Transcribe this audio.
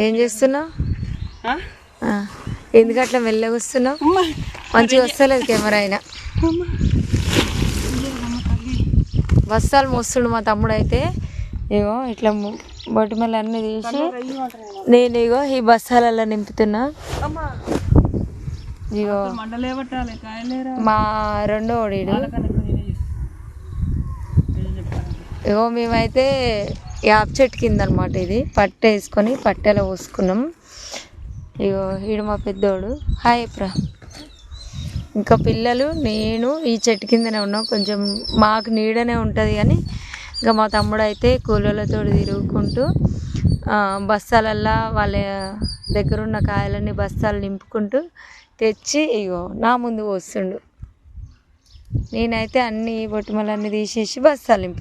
ఏం చేస్తున్నావు? ఎందుకు అట్లా మెల్లగా వస్తున్నావు? మంచిగా వస్తలేదు కెమెరా అయినా. బస్తాలు మోస్తుండు మా తమ్ముడు. అయితే ఇగో ఇట్లా బొట్టుమల్లి అన్నీ తీసి నేను ఇగో ఈ బస్తాలలో నింపుతున్నా. ఇగో మా రెండో ఓడీడు. ఇగో మేమైతే యాప్ చెట్టు కింద అనమాట ఇది పట్టె వేసుకొని పట్టెలో పోసుకున్నాం. ఇగో ఈడు మా పెద్దోడు. హాయ్ ప్రా. ఇంకా పిల్లలు నేను ఈ చెట్టు కిందనే ఉన్నాం. కొంచెం మాకు నీడనే ఉంటుంది కానీ ఇంకా మా తమ్ముడు అయితే కూలీలతో తిరుగుకుంటూ బస్తాలల్లా వాళ్ళ దగ్గర ఉన్న కాయలన్నీ బస్తాలు నింపుకుంటూ తెచ్చి ఇగో నా ముందు పోస్తుండు. నేనైతే అన్ని బొట్టుమలన్నీ తీసేసి బస్తాలు నింపు.